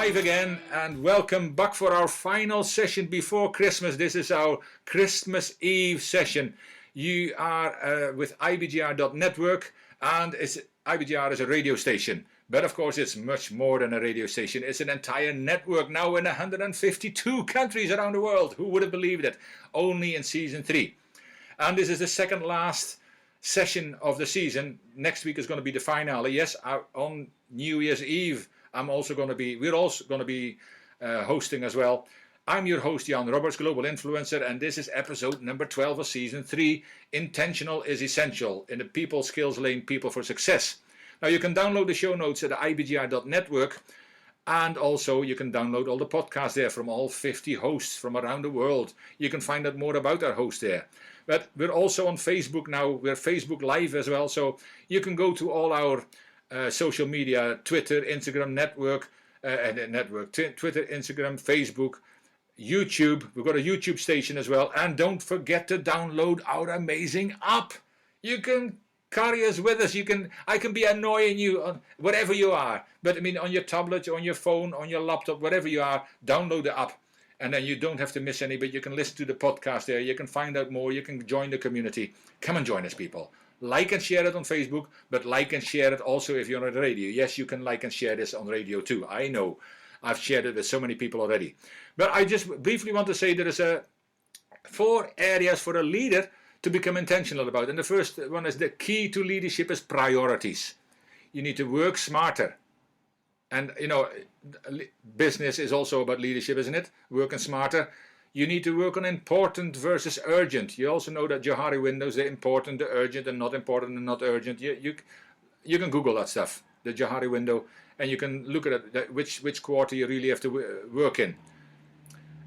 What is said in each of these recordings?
live again and welcome back for our final session before Christmas. This is our Christmas Eve session. You are with IBGR.network and IBGR is a radio station. But of course it's much more than a radio station. It's an entire network now in 152 countries around the world. Who would have believed it? Only in season 3. And this is the second last session of the season. Next week is going to be the finale. Yes, on New Year's Eve we're also going to be hosting as well. I'm your host Jan Robberts, Global Influencer, and this is episode number 12 of season 3. Intentional is essential in the people skills lane, people for success. Now you can download the show notes at the IBGR.network, and also you can download all the podcasts there from all 50 hosts from around the world. You can find out more about our host there. But we're also on Facebook now. We're Facebook Live as well, so you can go to all our social media, Twitter, Instagram, Twitter, Instagram, Facebook, YouTube. We've got a YouTube station as well. And don't forget to download our amazing app. You can carry us with us. I can be annoying you on wherever you are. But I mean, on your tablet, on your phone, on your laptop, wherever you are, download the app. And then you don't have to miss any, but you can listen to the podcast there. You can find out more. You can join the community. Come and join us, people. Like and share it on Facebook, but like and share it also if you're on the radio. Yes, you can like and share this on radio too. I know. I've shared it with so many people already. But I just briefly want to say there is 4 areas for a leader to become intentional about. And the first one is the key to leadership is priorities. You need to work smarter. And, you know, business is also about leadership, isn't it? Working smarter. You need to work on important versus urgent. You also know that Johari windows, the important, the urgent, and not important and not urgent. You can Google that stuff, the Johari window, and you can look at it, which quarter you really have to work in.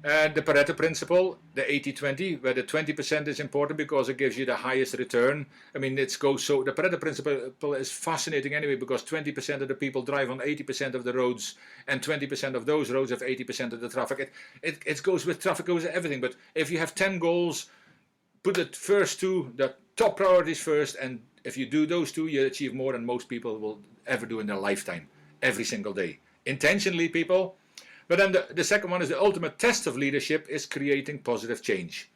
The Pareto principle, the 80-20, where the 20% is important because it gives you the highest return. I mean, the Pareto principle is fascinating anyway, because 20% of the people drive on 80% of the roads, and 20% of those roads have 80% of the traffic. It goes with traffic, goes with everything. But if you have 10 goals, put the first 2, the top priorities first, and if you do those 2, you achieve more than most people will ever do in their lifetime, every single day. Intentionally, people. But then the second one is the ultimate test of leadership is creating positive change.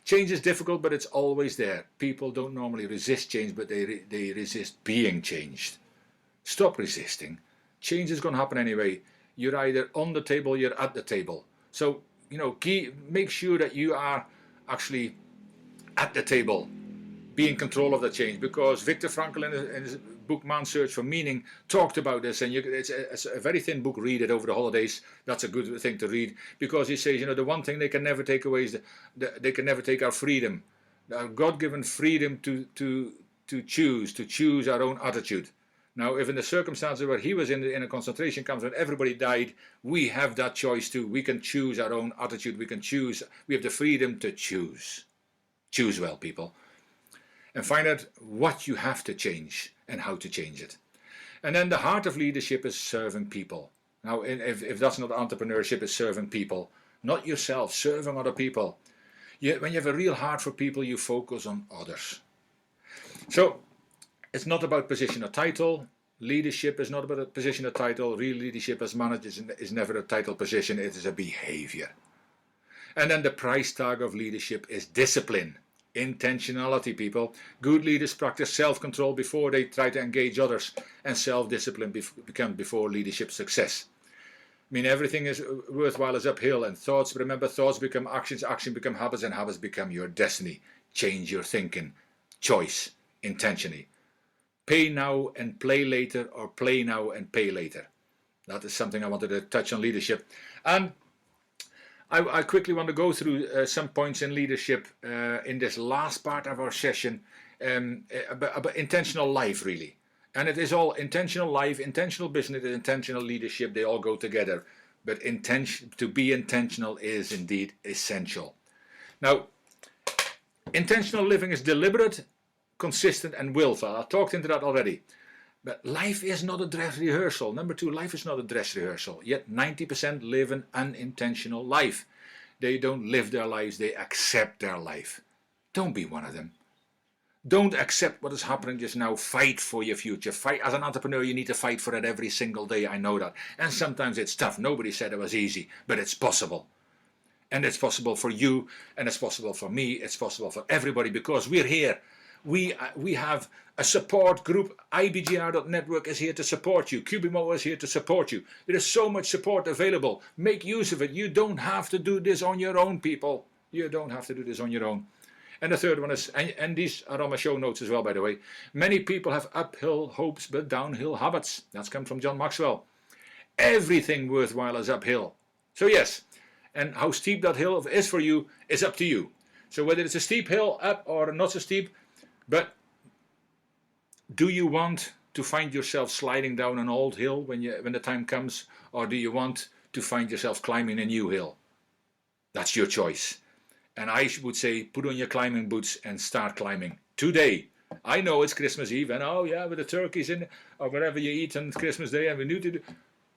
Change is difficult, but it's always there. People don't normally resist change, but they resist being changed. Stop resisting. Change is going to happen anyway. You're either on the table or you're at the table. So, you know, make sure that you are actually at the table, be in control of the change. Because Viktor Frankl in his book Man's Search for Meaning talked about this, and it's a very thin book. Read it over the holidays. That's a good thing to read, because he says, you know, the one thing they can never take away is they can never take our freedom, our God-given freedom to choose our own attitude. Now, if in the circumstances where he was in a concentration camp when everybody died, we have that choice too. We can choose our own attitude. We have the freedom to choose. Choose well, people. And find out what you have to change and how to change it. And then the heart of leadership is serving people. Now, if that's not entrepreneurship, it's serving people. Not yourself, serving other people. When you have a real heart for people, you focus on others. So, it's not about position or title. Leadership is not about a position or title. Real leadership as managers is never a title position. It is a behavior. And then the price tag of leadership is discipline. Intentionality, people. Good leaders practice self-control before they try to engage others, and self-discipline becomes before leadership success. I mean, everything is worthwhile is uphill, and thoughts become actions, action become habits, and habits become your destiny. Change your thinking, choice, intentionally. Pay now and play later, or play now and pay later. That is something I wanted to touch on leadership. And I quickly want to go through some points in leadership in this last part of our session about intentional life, really. And it is all intentional life, intentional business, and intentional leadership. They all go together. But to be intentional is indeed essential. Now, intentional living is deliberate, consistent, and willful. I talked into that already. But life is not a dress rehearsal. Number 2, life is not a dress rehearsal. Yet 90% live an unintentional life. They don't live their lives, they accept their life. Don't be one of them. Don't accept what is happening just now. Fight for your future. Fight. As an entrepreneur, you need to fight for it every single day. I know that. And sometimes it's tough. Nobody said it was easy, but it's possible. And it's possible for you, and it's possible for me. It's possible for everybody, because we're here. We have a support group. IBGR.network is here to support you. QBMO is here to support you. There is so much support available. Make use of it. You don't have to do this on your own, people. You don't have to do this on your own. And the third one is, and these are on my show notes as well, by the way. Many people have uphill hopes but downhill habits. That's come from John Maxwell. Everything worthwhile is uphill. So yes, and how steep that hill is for you is up to you. So whether it's a steep hill up or not so steep, but do you want to find yourself sliding down an old hill when the time comes, or do you want to find yourself climbing a new hill? That's your choice. And I would say, put on your climbing boots and start climbing today. I know it's Christmas Eve, and oh yeah, with the turkeys in, or whatever you eat on Christmas Day, and we need to do.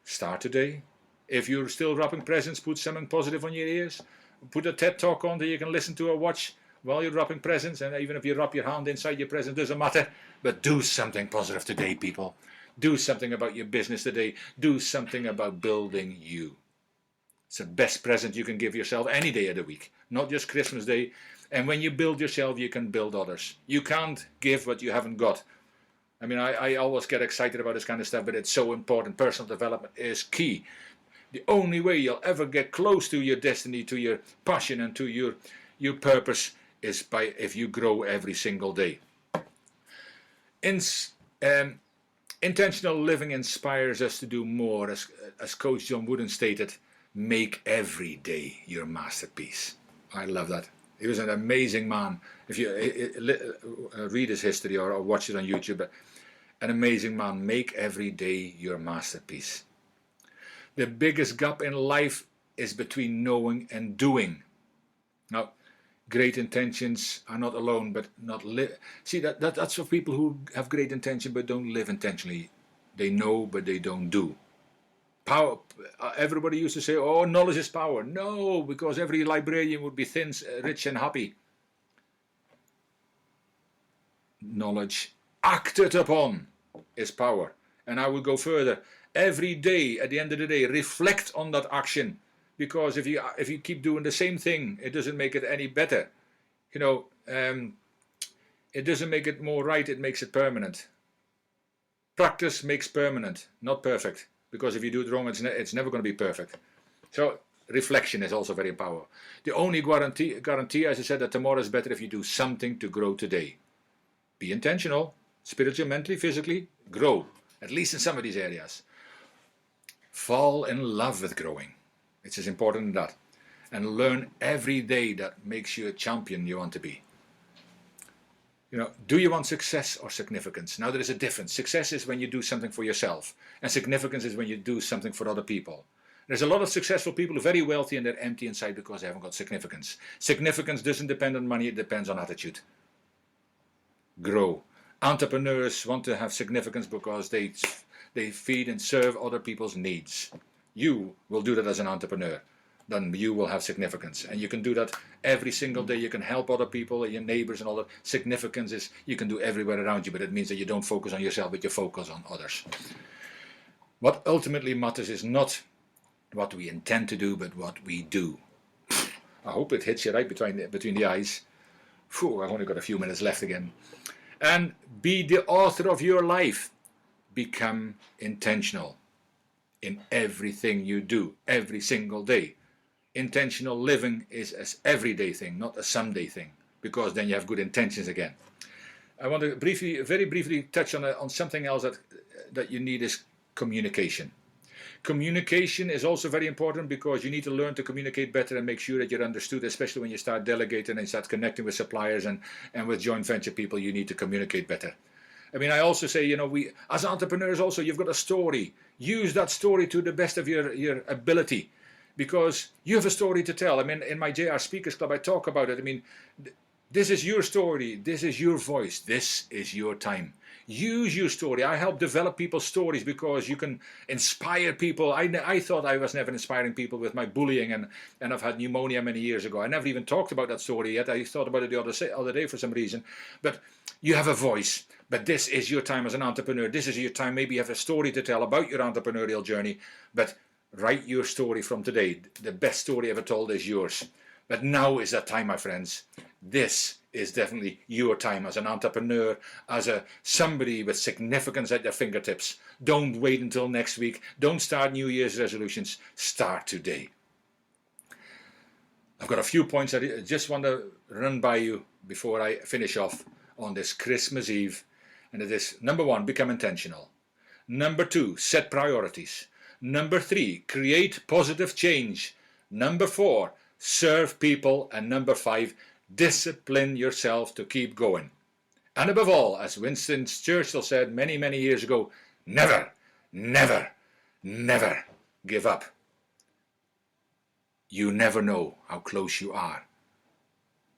Start today. If you're still wrapping presents, put something positive on your ears. Put a TED talk on that you can listen to or watch while you're wrapping presents. And even if you wrap your hand inside your present, doesn't matter. But do something positive today, people. Do something about your business today. Do something about building you. It's the best present you can give yourself any day of the week, not just Christmas Day. And when you build yourself, you can build others. You can't give what you haven't got. I mean, I always get excited about this kind of stuff, but it's so important. Personal development is key. The only way you'll ever get close to your destiny, to your passion, and to your purpose is by if you grow every single day. Intentional living inspires us to do more. As Coach John Wooden stated, make every day your masterpiece. I love that. He was an amazing man. If you read his history or watch it on YouTube, an amazing man. Make every day your masterpiece. The biggest gap in life is between knowing and doing. Now, great intentions are not alone, but not live. See, that's for people who have great intention but don't live intentionally. They know, but they don't do. Power. Everybody used to say, "Oh, knowledge is power." No, because every librarian would be thin, rich, and happy. Knowledge acted upon is power. And I will go further. Every day, at the end of the day, reflect on that action, because if you keep doing the same thing, it doesn't make it any better. You know, it doesn't make it more right. It makes it permanent. Practice makes permanent, not perfect. Because if you do it wrong, it's never going to be perfect. So reflection is also very powerful. The only guarantee, as I said, that tomorrow is better if you do something to grow today. Be intentional, spiritually, mentally, physically, grow. At least in some of these areas. Fall in love with growing. It's as important as that. And learn every day that makes you a champion you want to be. You know, do you want success or significance? Now there is a difference. Success is when you do something for yourself. And significance is when you do something for other people. There's a lot of successful people who are very wealthy and they're empty inside because they haven't got significance. Significance doesn't depend on money, it depends on attitude. Grow. Entrepreneurs want to have significance because they feed and serve other people's needs. You will do that as an entrepreneur. Then you will have significance. And you can do that every single day. You can help other people, your neighbors and all that. Significance is you can do everywhere around you, but it means that you don't focus on yourself, but you focus on others. What ultimately matters is not what we intend to do, but what we do. I hope it hits you right between the eyes. Phew, I've only got a few minutes left again. And be the author of your life. Become intentional in everything you do, every single day. Intentional living is an everyday thing, not a someday thing, because then you have good intentions again. I want to very briefly touch on something else that you need is communication. Communication is also very important because you need to learn to communicate better and make sure that you're understood, especially when you start delegating and start connecting with suppliers and with joint venture people. You need to communicate better. I mean, I also say, you know, we as entrepreneurs also, you've got a story. Use that story to the best of your ability. Because you have a story to tell. I mean, in my JR Speakers Club, I talk about it. I mean, this is your story. This is your voice. This is your time. Use your story. I help develop people's stories because you can inspire people. I thought I was never inspiring people with my bullying, and I've had pneumonia many years ago. I never even talked about that story yet. I thought about it the other day for some reason. But you have a voice. But this is your time as an entrepreneur. This is your time. Maybe you have a story to tell about your entrepreneurial journey. But write your story from today. The best story ever told is yours. But now is that time, my friends. This is definitely your time as an entrepreneur, as somebody with significance at their fingertips. Don't wait until next week. Don't start New Year's resolutions. Start today. I've got a few points I just want to run by you before I finish off on this Christmas Eve. And it is, number 1, become intentional. Number 2, set priorities. Number 3, create positive change. Number 4, serve people. And number 5, discipline yourself to keep going. And above all, as Winston Churchill said many, many years ago, never, never, never give up. You never know how close you are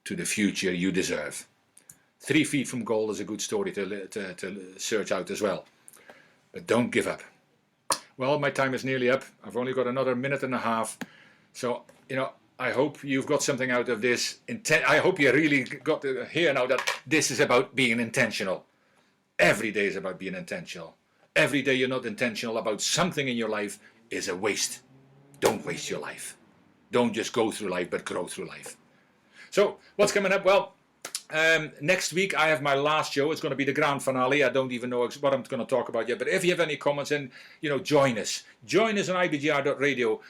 to the future you deserve. 3 feet from goal is a good story to search out as well. But don't give up. Well, my time is nearly up. I've only got another minute and a half. So, I hope you've got something out of this. I hope you really got to hear now that this is about being intentional. Every day is about being intentional. Every day you're not intentional about something in your life is a waste. Don't waste your life. Don't just go through life, but grow through life. So, what's coming up? Well, next week I have my last show. It's going to be the grand finale. I don't even know what I'm going to talk about yet. But if you have any comments, then join us. Join us on ibgr.radio.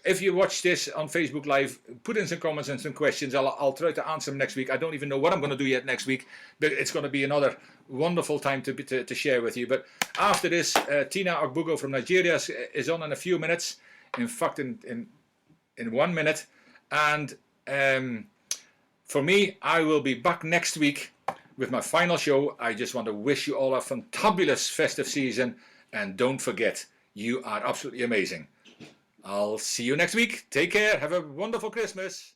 If you watch this on Facebook Live, put in some comments and some questions. I'll try to answer them next week. I don't even know what I'm going to do yet next week, but it's going to be another wonderful time to share with you. But after this, Tina Ogbugo from Nigeria is on in a few minutes. In fact, in 1 minute. And for me, I will be back next week with my final show. I just want to wish you all a fantabulous festive season. And don't forget, you are absolutely amazing. I'll see you next week. Take care. Have a wonderful Christmas.